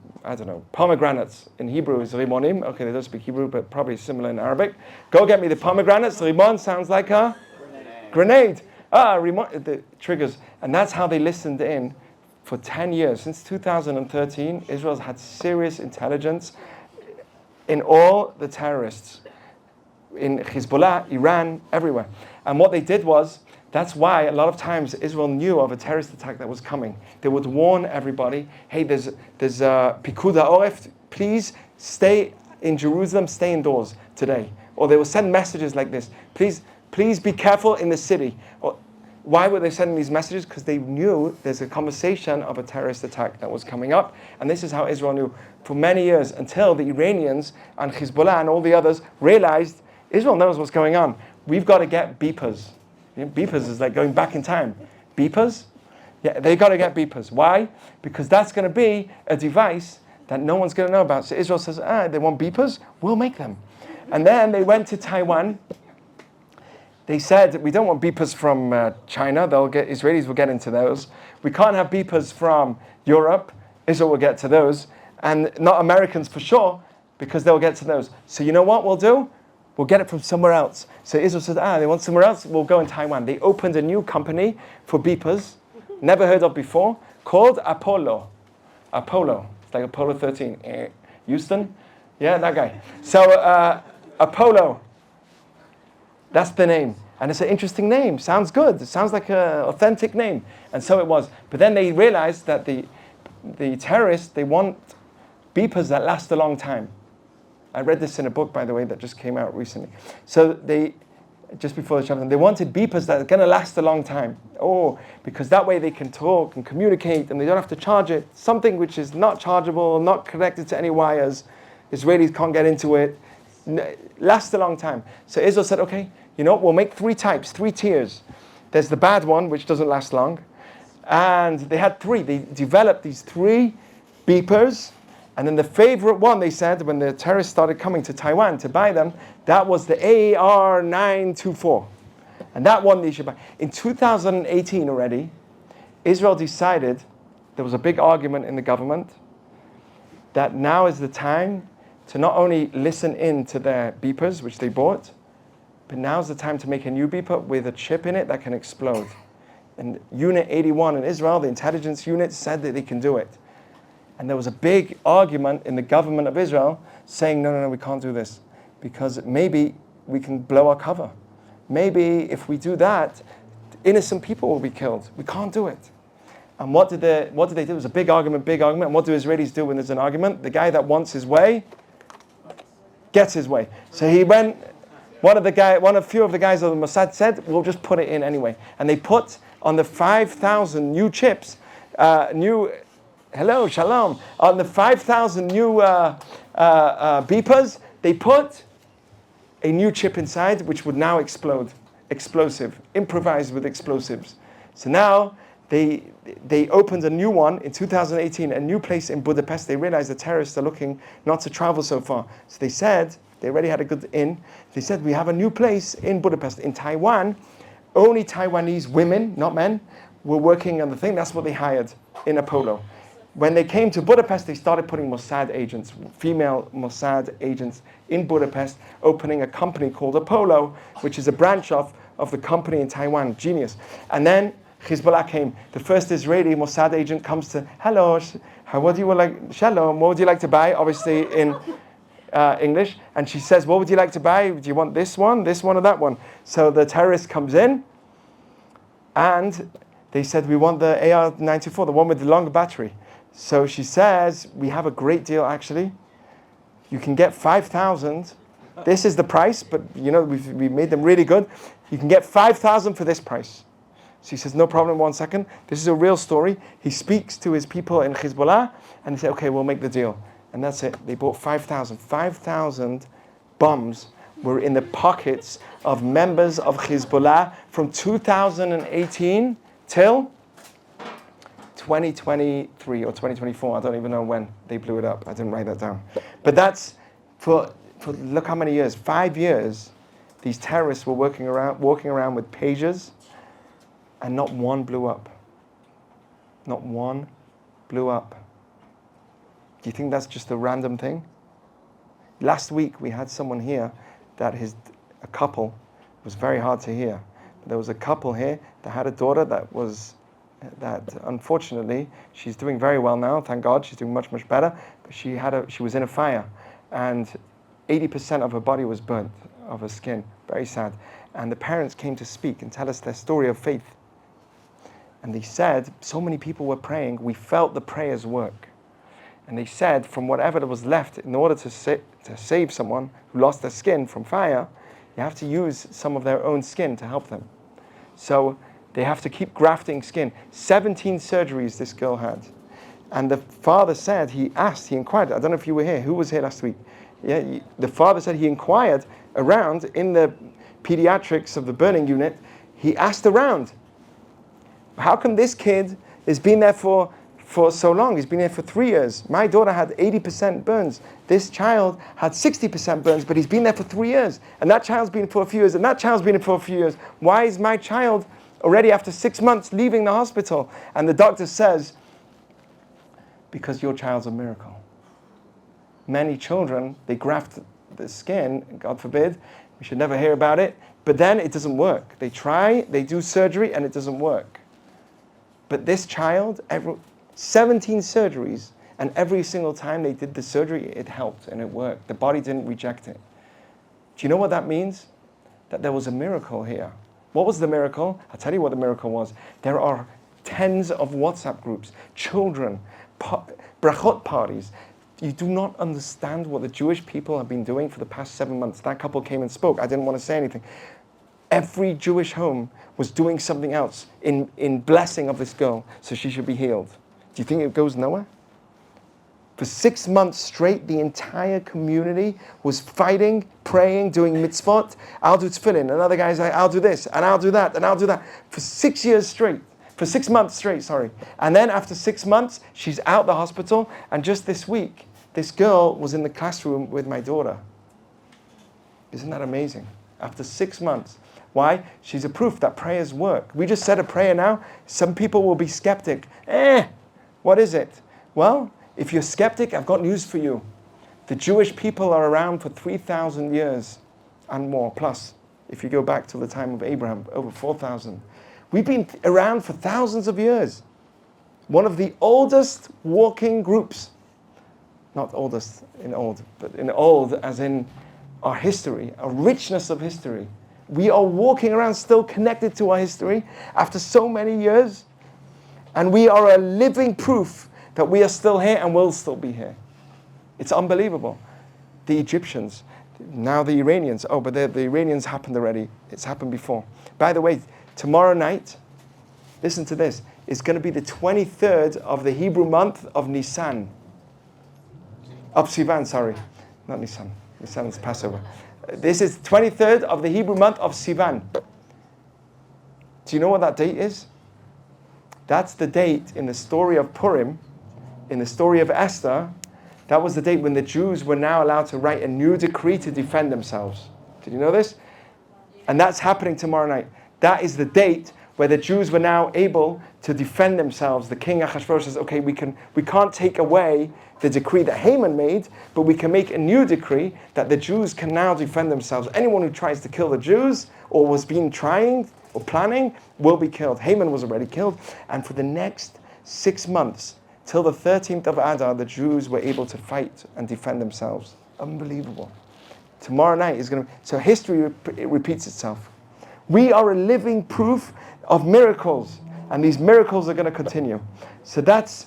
pomegranates. In Hebrew is rimonim. Okay, they don't speak Hebrew, but probably similar in Arabic. Go get me the pomegranates. Rimon sounds like a grenade. The triggers. And that's how they listened in for 10 years. Since 2013, Israel's had serious intelligence in all the terrorists. In Hezbollah, Iran, everywhere. And what they did was, that's why a lot of times Israel knew of a terrorist attack that was coming. They would warn everybody, hey, there's Pikud HaOref, please stay in Jerusalem, stay indoors today. Or they will send messages like this, please be careful in the city. Or, why were they sending these messages? Because they knew there's a conversation of a terrorist attack that was coming up. And this is how Israel knew for many years, until the Iranians and Hezbollah and all the others realized Israel knows what's going on. We've got to get beepers. Beepers is like going back in time. Beepers? Yeah, they got to get beepers. Why? Because that's going to be a device that no one's going to know about. So Israel says, they want beepers? We'll make them. And then they went to Taiwan. They said, we don't want beepers from China. Israelis will get into those. We can't have beepers from Europe. Israel will get to those. And not Americans for sure, because they'll get to those. So you know what we'll do? We'll get it from somewhere else. So Israel said, they want somewhere else? We'll go in Taiwan. They opened a new company for beepers, never heard of before, called Apollo. Apollo. It's like Apollo 13. Houston? Yeah, that guy. So Apollo. That's the name. And it's an interesting name. Sounds good. It sounds like an authentic name. And so it was. But then they realized that the terrorists, they want beepers that last a long time. I read this in a book, by the way, that just came out recently. So just before the shutdown, they wanted beepers that are going to last a long time. Because that way they can talk and communicate and they don't have to charge it. Something which is not chargeable, not connected to any wires. Israelis can't get into it. Last a long time. So Israel said, okay, we'll make 3 types, 3 tiers. There's the bad one, which doesn't last long. And they had 3. They developed these 3 beepers. And then the favorite one, they said, when the terrorists started coming to Taiwan to buy them, that was the AR-924. And that one they should buy. In 2018 already, Israel decided, there was a big argument in the government, that now is the time to not only listen in to their beepers, which they bought, but now's the time to make a new beeper with a chip in it that can explode. And Unit 81 in Israel, the intelligence unit, said that they can do it. And there was a big argument in the government of Israel saying, no, we can't do this. Because maybe we can blow our cover. Maybe if we do that, innocent people will be killed. We can't do it. And what did they do? It was a big argument. And what do Israelis do when there's an argument? The guy that wants his way gets his way. So he went, a few of the guys of the Mossad said, we'll just put it in anyway. And they put on the 5,000 new chips, hello, shalom. On the 5,000 new beepers, they put a new chip inside, which would now explode. Explosive, improvised with explosives. So now they opened a new one in 2018, a new place in Budapest. They realized the terrorists are looking not to travel so far. So they said, they already had a good in. They said, we have a new place in Budapest. In Taiwan, only Taiwanese women, not men, were working on the thing. That's what they hired in Apollo. When they came to Budapest, they started putting Mossad agents, female Mossad agents in Budapest, opening a company called Apollo, which is a branch of the company in Taiwan. Genius. And then Hezbollah came. The first Israeli Mossad agent comes to, hello, what do you like? Shalom, what would you like to buy? Obviously in English. And she says, what would you like to buy? Do you want this one, or that one? So the terrorist comes in and they said, we want the AR-94, the one with the longer battery. So she says, we have a great deal actually. You can get 5,000. This is the price, but we made them really good. You can get 5,000 for this price. So he says, no problem, 1 second. This is a real story. He speaks to his people in Hezbollah and they say, okay, we'll make the deal. And that's it. They bought 5,000. 5,000 bombs were in the pockets of members of Hezbollah from 2018 till 2023 or 2024. I don't even know when they blew it up. I didn't write that down. But that's for look how many years. 5 years, these terrorists were walking around with pagers, and not one blew up. Not one blew up. Do you think that's just a random thing? Last week we had someone here that a couple, it was very hard to hear. There was a couple here that had a daughter that unfortunately, she's doing very well now, thank God, she's doing much, much better, but she was in a fire, and 80% of her body was burnt, of her skin, very sad. And the parents came to speak and tell us their story of faith. And they said, so many people were praying, we felt the prayers work. And they said, from whatever that was left, in order to save someone who lost their skin from fire, you have to use some of their own skin to help them. So they have to keep grafting skin. 17 surgeries this girl had. And the father said, he inquired, I don't know if you were here, who was here last week? Yeah, the father said he inquired around in the pediatrics of the burning unit. He asked around, how come this kid has been there for for so long. He's been here for 3 years. My daughter had 80% burns. This child had 60% burns, but he's been there for 3 years. And that child's been for a few years, and that child's been for a few years. Why is my child already after 6 months leaving the hospital? And the doctor says, because your child's a miracle. Many children, they graft the skin, God forbid, we should never hear about it, but then it doesn't work. They try, they do surgery, and it doesn't work. But this child, 17 surgeries, and every single time they did the surgery, it helped and it worked. The body didn't reject it. Do you know what that means? That there was a miracle here. What was the miracle? I'll tell you what the miracle was. There are tens of WhatsApp groups, children, brachot parties. You do not understand what the Jewish people have been doing for the past 7 months. That couple came and spoke. I didn't want to say anything. Every Jewish home was doing something else in blessing of this girl, so she should be healed. Do you think it goes nowhere? For 6 months straight, the entire community was fighting, praying, doing mitzvot. I'll do tefillin. Another guy's like, I'll do this, and I'll do that, and I'll do that. For 6 years straight. For 6 months straight, sorry. And then after 6 months, she's out the hospital, and just this week, this girl was in the classroom with my daughter. Isn't that amazing? After 6 months. Why? She's a proof that prayers work. We just said a prayer now. Some people will be skeptic. What is it? Well, if you're skeptic, I've got news for you. The Jewish people are around for 3,000 years and more, plus, if you go back to the time of Abraham, over 4,000. We've been around for thousands of years. One of the oldest walking groups. Not oldest in old, but in old as in our history, a richness of history. We are walking around still connected to our history after so many years. And we are a living proof that we are still here and will still be here. It's unbelievable. The Egyptians, now the Iranians. Oh, but the Iranians happened already. It's happened before. By the way, tomorrow night, listen to this, it's going to be the 23rd of the Hebrew month of Nisan. Of Sivan, sorry. Not Nisan. Nisan is Passover. This is 23rd of the Hebrew month of Sivan. Do you know what that date is? That's the date in the story of Purim, in the story of Esther. That was the date when the Jews were now allowed to write a new decree to defend themselves. Did you know this? And that's happening tomorrow night. That is the date where the Jews were now able to defend themselves. The king Ahasuerus says, okay, we can't take away the decree that Haman made, but we can make a new decree that the Jews can now defend themselves. Anyone who tries to kill the Jews or was being trying or planning will be killed. Haman was already killed. And for the next 6 months, till the 13th of Adar, the Jews were able to fight and defend themselves. Unbelievable. Tomorrow night is going to... So history it repeats itself. We are a living proof of miracles. And these miracles are going to continue. So that's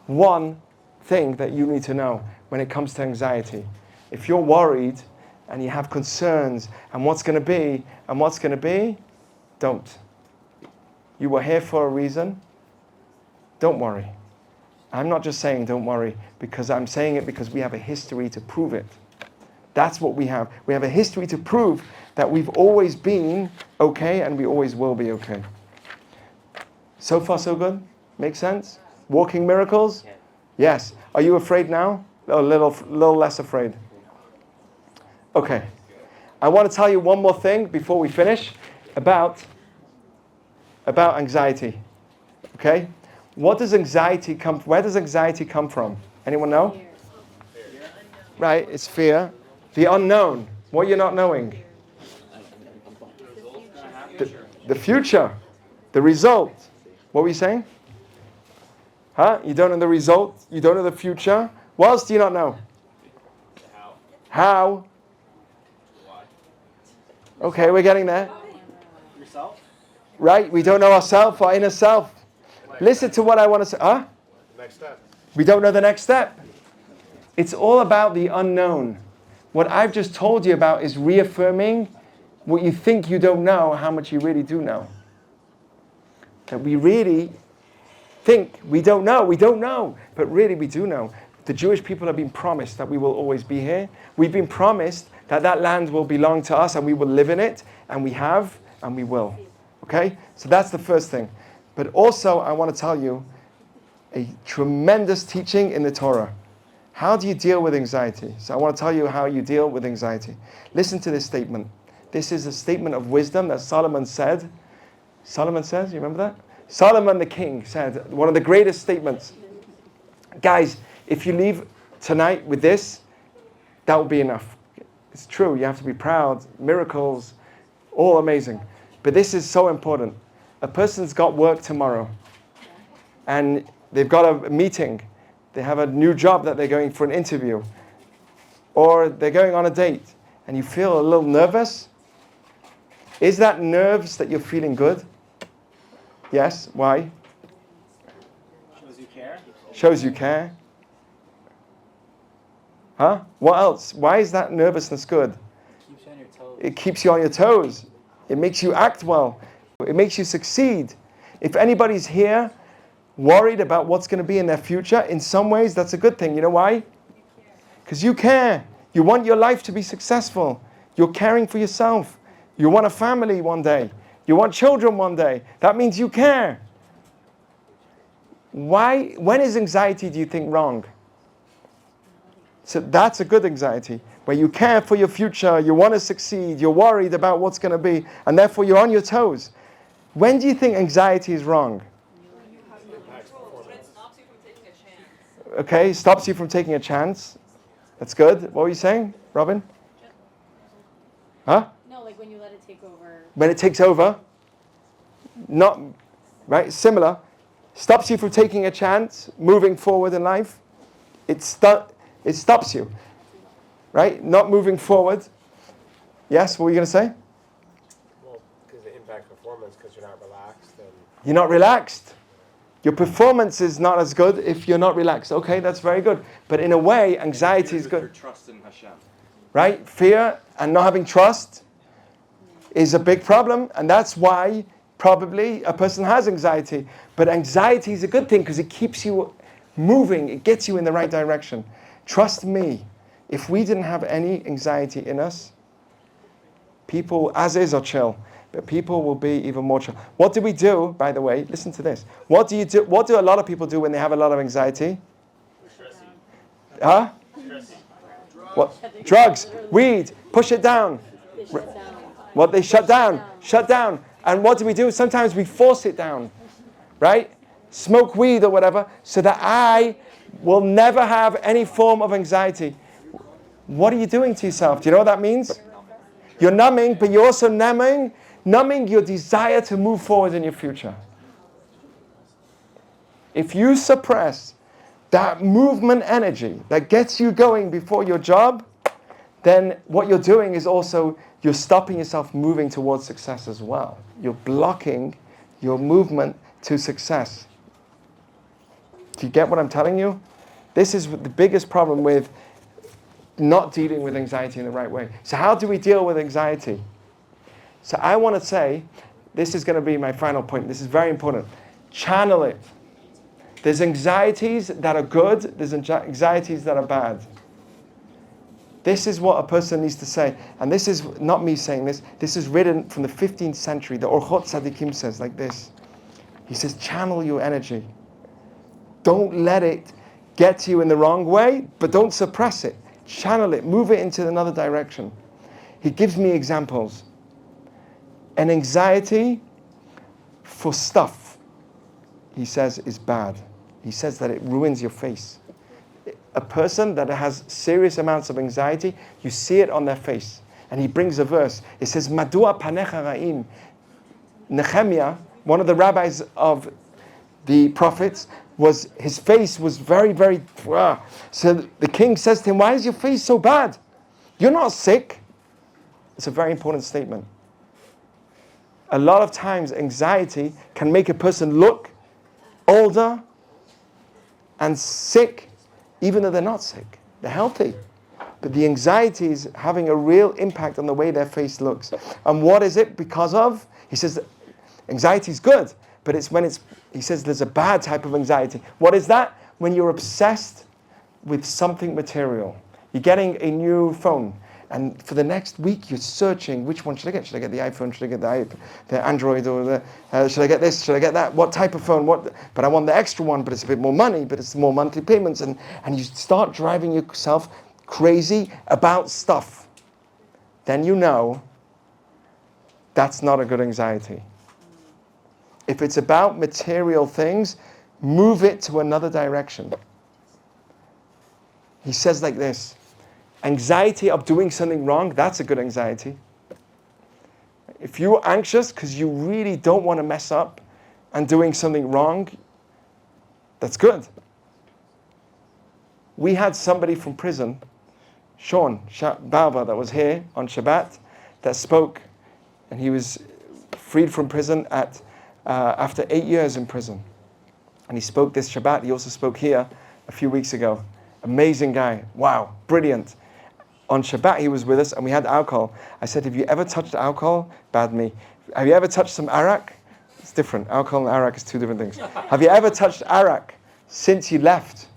one thing that you need to know when it comes to anxiety. If you're worried and you have concerns and what's going to be, don't. You were here for a reason. Don't worry. I'm not just saying don't worry because I'm saying it because we have a history to prove it. That's what we have. We have a history to prove that we've always been okay and we always will be okay. So far so good? Make sense? Walking miracles? Yes. Are you afraid now? A little less afraid. Okay. I want to tell you one more thing before we finish about anxiety. Okay? Where does anxiety come from? Anyone know? Fear. Right, it's fear. The unknown. What you're not knowing. The future. The result. What were you saying? You don't know the result. You don't know the future. What else do you not know? How? Okay, we're getting there. Yourself? Right? We don't know ourselves, our inner self. Listen to what I want to say. Next step. We don't know the next step. It's all about the unknown. What I've just told you about is reaffirming what you think you don't know, how much you really do know. That we really think we don't know, but really we do know. The Jewish people have been promised that we will always be here. We've been promised that that land will belong to us and we will live in it, and we have, and we will. Okay? So that's the first thing. But also, I want to tell you, a tremendous teaching in the Torah. How do you deal with anxiety? So I want to tell you how you deal with anxiety. Listen to this statement. This is a statement of wisdom that Solomon said. Solomon says, you remember that? Solomon the king said, one of the greatest statements. Guys, if you leave tonight with this, that will be enough. It's true, you have to be proud, miracles, all amazing. But this is so important. A person's got work tomorrow, and they've got a meeting. They have a new job that they're going for an interview, or they're going on a date, and you feel a little nervous. Is that nerves that you're feeling good? Yes. Why? Shows you care. Shows you care. Huh? What else? Why is that nervousness good? Keeps you on your toes. It keeps you on your toes. It makes you act well. It makes you succeed. If anybody's here worried about what's going to be in their future, in some ways that's a good thing. You know why? Because you care. You want your life to be successful. You're caring for yourself. You want a family one day. You want children one day. That means you care. Why? When is anxiety, do you think, wrong? So that's a good anxiety, where you care for your future, you want to succeed, you're worried about what's going to be, and therefore you're on your toes. When do you think anxiety is wrong? Okay, stops you from taking a chance. That's good. What were you saying, Robin? Huh? No, like when you let it take over. When it takes over, not, right, similar. Stops you from taking a chance, moving forward in life. It stops you, right? Not moving forward. Yes, what were you going to say? Well, because it impacts performance because you're not relaxed. And You're not relaxed. Your performance is not as good if you're not relaxed. Okay, that's very good. But in a way, anxiety is good. Your trust in Hashem. Right? Fear and not having trust is a big problem. And that's why probably a person has anxiety. But anxiety is a good thing because it keeps you moving. It gets you in the right direction. Trust me, if we didn't have any anxiety in us, people as is are chill. But people will be even more chill. What do we do, by the way? Listen to this. What do you do? What do a lot of people do when they have a lot of anxiety? Huh? What? Drugs, weed, push it down. They shut down. What they shut down. Shut down. And what do we do? Sometimes we force it down. Right? Smoke weed or whatever, so that I will never have any form of anxiety. What are you doing to yourself? Do you know what that means? You're numbing, but you're also numbing your desire to move forward in your future. If you suppress that movement energy that gets you going before your job, then what you're doing is also you're stopping yourself moving towards success as well. You're blocking your movement to success. Do you get what I'm telling you? This is the biggest problem with not dealing with anxiety in the right way. So how do we deal with anxiety? So I want to say, this is going to be my final point. This is very important. Channel it. There's anxieties that are good. There's anxieties that are bad. This is what a person needs to say. And this is not me saying this. This is written from the 15th century. The Orchot Tzadikim says like this. He says, channel your energy. Don't let it get to you in the wrong way, but don't suppress it. Channel it. Move it into another direction. He gives me examples. An anxiety for stuff, he says, is bad. He says that it ruins your face. A person that has serious amounts of anxiety, you see it on their face. And he brings a verse. It says, Madua panecha ra'im. Nehemiah, one of the rabbis of the prophets, his face was very, very... So the king says to him, why is your face so bad? You're not sick. It's a very important statement. A lot of times anxiety can make a person look older and sick, even though they're not sick. They're healthy. But the anxiety is having a real impact on the way their face looks. And what is it because of? He says anxiety is good, but it's when he says there's a bad type of anxiety. What is that? When you're obsessed with something material. You're getting a new phone, And for the next week, you're searching, which one should I get? Should I get the iPhone? Should I get the Android? Or should I get this? Should I get that? What type of phone? But I want the extra one, but it's a bit more money, but it's more monthly payments. And you start driving yourself crazy about stuff. Then you know that's not a good anxiety. If it's about material things, move it to another direction. He says like this, anxiety of doing something wrong, that's a good anxiety. If you're anxious because you really don't want to mess up and doing something wrong, that's good. We had somebody from prison, Sean Bauer, that was here on Shabbat, that spoke, and he was freed from prison after 8 years in prison. And he spoke this Shabbat. He also spoke here a few weeks ago. Amazing guy. Wow, brilliant. On Shabbat, he was with us, and we had alcohol. I said, have you ever touched alcohol? Bad me. Have you ever touched some arak? It's different. Alcohol and arak is two different things. Have you ever touched arak since you left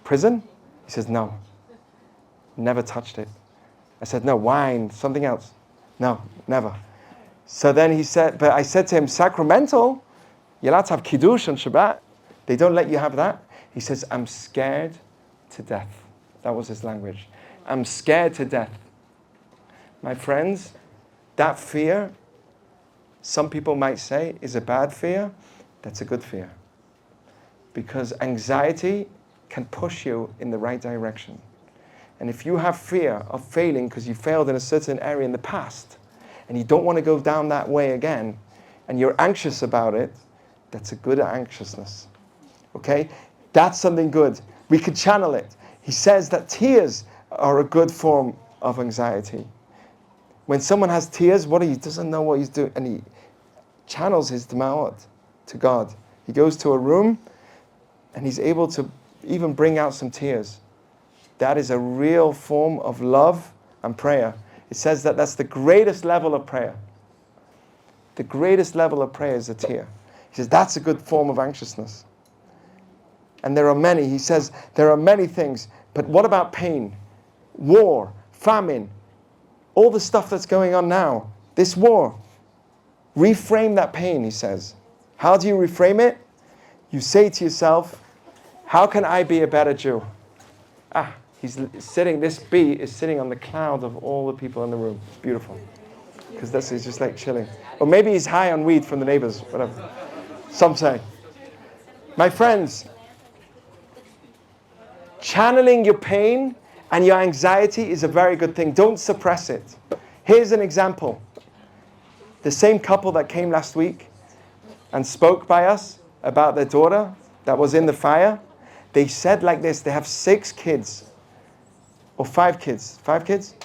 prison? He says, no. Never touched it. I said, no, wine, something else. No, never. So then he said, but I said to him, sacramental, you're allowed to have kiddush on Shabbat. They don't let you have that. He says, I'm scared to death. That was his language. I'm scared to death. My friends, that fear, some people might say, is a bad fear. That's a good fear. Because anxiety can push you in the right direction. And if you have fear of failing because you failed in a certain area in the past, and you don't want to go down that way again, and you're anxious about it, that's a good anxiousness. Okay? That's something good. We could channel it. He says that tears are a good form of anxiety. When someone has tears, he doesn't know what he's doing, and he channels his demaot to God. He goes to a room, and he's able to even bring out some tears. That is a real form of love and prayer. It says that that's the greatest level of prayer. The greatest level of prayer is a tear. He says that's a good form of anxiousness. And there are many. He says there are many things. But what about pain? War, famine, all the stuff that's going on now. This war. Reframe that pain, he says. How do you reframe it? You say to yourself, how can I be a better Jew? This bee is sitting on the cloud of all the people in the room. It's beautiful. Because he's just like chilling. Or maybe he's high on weed from the neighbors, whatever. Some say. My friends, channeling your pain and your anxiety is a very good thing. Don't suppress it. Here's an example. The same couple that came last week and spoke by us about their daughter that was in the fire, they said like this, they have 6 kids. Or 5 kids. 5 kids?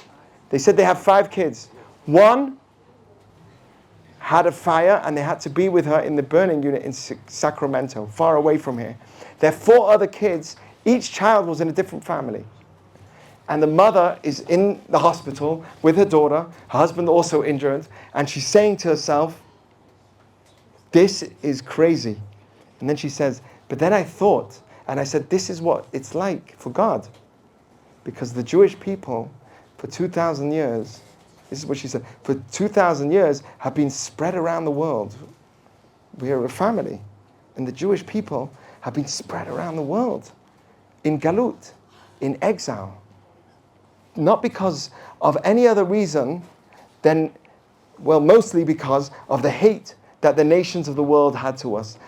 They said they have 5 kids. One had a fire and they had to be with her in the burning unit in Sacramento, far away from here. There are 4 other kids. Each child was in a different family. And the mother is in the hospital with her daughter, her husband also injured, and she's saying to herself, this is crazy. And then she says, but then I thought, and I said, this is what it's like for God. Because the Jewish people, for 2,000 years, this is what she said, for 2,000 years have been spread around the world. We are a family. And the Jewish people have been spread around the world. In galut, in exile. Not because of any other reason than, mostly because of the hate that the nations of the world had to us.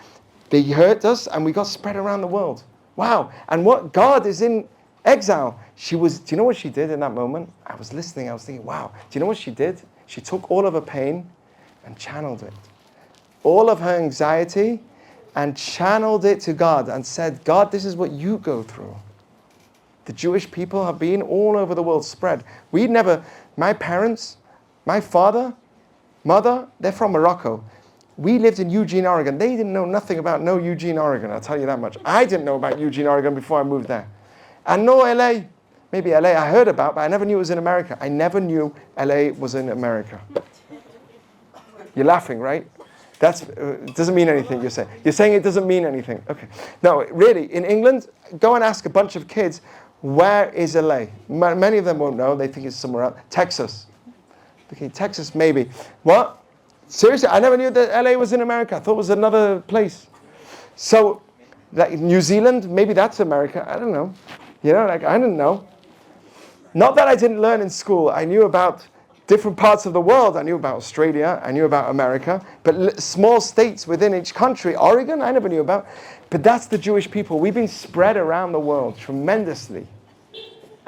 They hurt us and we got spread around the world. Wow. And what God is in exile. Do you know what she did in that moment? I was listening, I was thinking, wow. Do you know what she did? She took all of her pain and channeled it. All of her anxiety and channeled it to God and said, God, this is what you go through. The Jewish people have been all over the world spread. My parents, my father, mother, they're from Morocco. We lived in Eugene, Oregon. They didn't know nothing about Eugene, Oregon, I'll tell you that much. I didn't know about Eugene, Oregon before I moved there. And no LA. Maybe LA I heard about, but I never knew it was in America. I never knew LA was in America. You're laughing, right? It doesn't mean anything, you're saying. You're saying it doesn't mean anything. Okay. No, really, in England, go and ask a bunch of kids, Where is LA? Many of them won't know. They think it's somewhere else. Texas. Okay, Texas maybe. What? Seriously, I never knew that LA was in America. I thought it was another place. So, like New Zealand, maybe that's America. I don't know. You know, like I didn't know. Not that I didn't learn in school. I knew about different parts of the world. I knew about Australia. I knew about America. But small states within each country. Oregon, I never knew about. But that's the Jewish people. We've been spread around the world tremendously.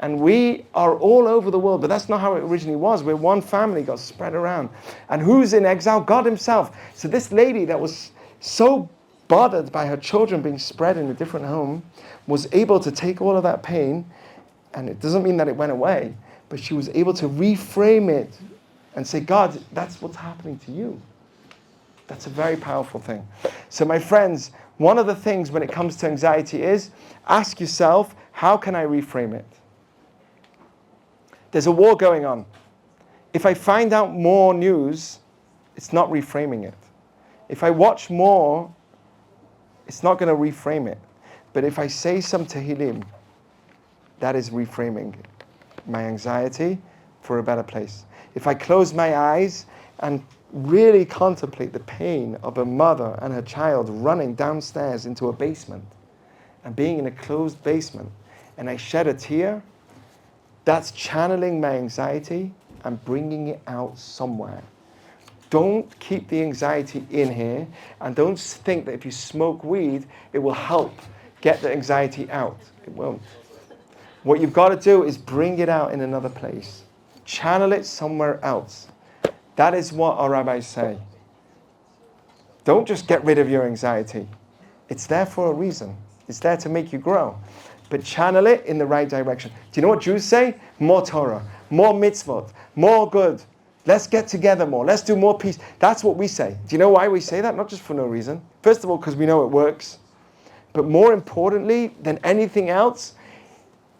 And we are all over the world. But that's not how it originally was. We're one family, got spread around. And who's in exile? God himself. So this lady that was so bothered by her children being spread in a different home was able to take all of that pain, and it doesn't mean that it went away, but she was able to reframe it and say, God, that's what's happening to you. That's a very powerful thing. So my friends, one of the things when it comes to anxiety is, ask yourself, how can I reframe it? There's a war going on. If I find out more news, it's not reframing it. If I watch more, it's not going to reframe it. But if I say some Tehillim, that is reframing my anxiety for a better place. If I close my eyes and really contemplate the pain of a mother and her child running downstairs into a basement and being in a closed basement, and I shed a tear, that's channeling my anxiety and bringing it out somewhere. Don't keep the anxiety in here, and don't think that if you smoke weed, it will help get the anxiety out. It won't. What you've got to do is bring it out in another place. Channel it somewhere else. That is what our rabbis say. Don't just get rid of your anxiety. It's there for a reason. It's there to make you grow. But channel it in the right direction. Do you know what Jews say? More Torah, more mitzvot, more good. Let's get together more. Let's do more peace. That's what we say. Do you know why we say that? Not just for no reason. First of all, because we know it works. But more importantly than anything else,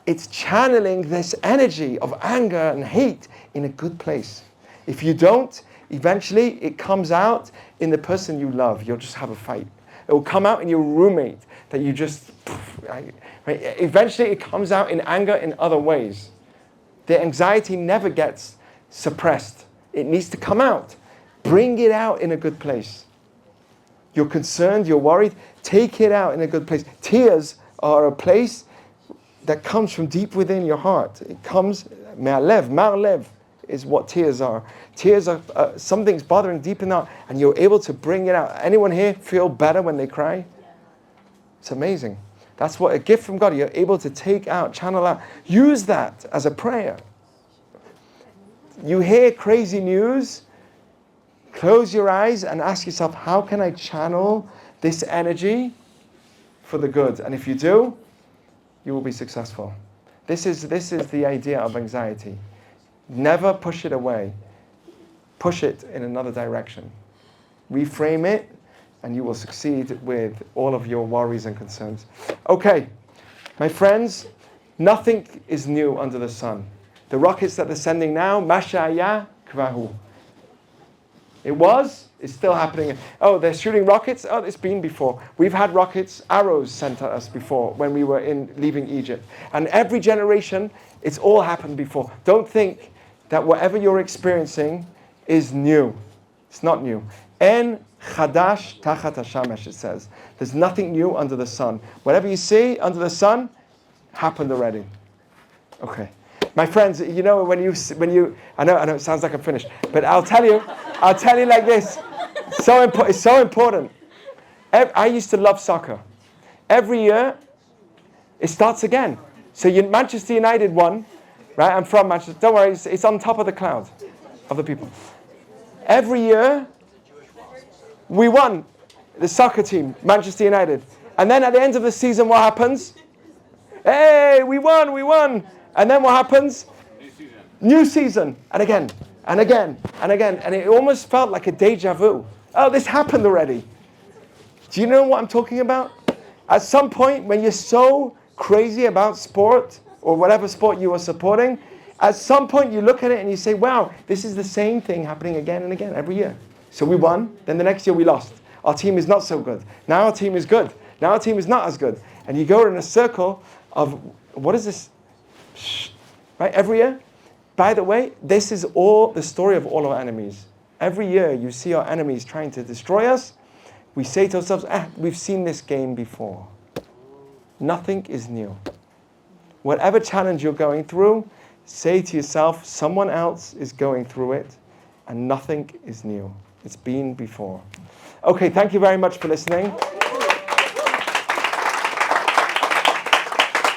it's channeling this energy of anger and hate in a good place. If you don't, eventually it comes out in the person you love. You'll just have a fight. It will come out in your roommate that you just... Eventually it comes out in anger in other ways. The anxiety never gets suppressed. It needs to come out. Bring it out in a good place. You're concerned, you're worried, take it out in a good place. Tears are a place that comes from deep within your heart. It comes, me'alev, ma'alev is what tears are. Tears are something's bothering deep in the heart, and you're able to bring it out. Anyone here feel better when they cry? It's amazing. That's what a gift from God. You're able to take out, channel out. Use that as a prayer. You hear crazy news, close your eyes and ask yourself, how can I channel this energy for the good? And if you do, you will be successful. This is the idea of anxiety. Never push it away. Push it in another direction. Reframe it, and you will succeed with all of your worries and concerns. Okay, my friends, nothing is new under the sun. The rockets that they're sending now, Masha'aya Kvahu. It's still happening. Oh, they're shooting rockets? Oh, it's been before. We've had rockets, arrows sent at us before when we were leaving Egypt. And every generation, it's all happened before. Don't think that whatever you're experiencing is new. It's not new. En chadash tachat hashamesh, it says. There's nothing new under the sun. Whatever you see under the sun, happened already. Okay. My friends, you know, when you, I know it sounds like I'm finished, but I'll tell you like this. It's so important. I used to love soccer. Every year, it starts again. So Manchester United won, right? I'm from Manchester. Don't worry, it's on top of the cloud of the people. Every year, we won, the soccer team, Manchester United. And then at the end of the season, what happens? Hey, we won. And then what happens? New season. And again, and again, and again. And it almost felt like a deja vu. Oh, this happened already. Do you know what I'm talking about? At some point, when you're so crazy about sport, or whatever sport you are supporting, at some point you look at it and you say, wow, this is the same thing happening again and again every year. So we won, then the next year we lost. Our team is not so good. Now our team is good. Now our team is not as good. And you go in a circle of, what is this? Shh. Right? Every year. By the way, this is all the story of all our enemies. Every year you see our enemies trying to destroy us. We say to ourselves, we've seen this game before. Nothing is new. Whatever challenge you're going through, say to yourself, someone else is going through it, and nothing is new. It's been before. Okay, thank you very much for listening.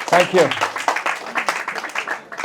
Thank you.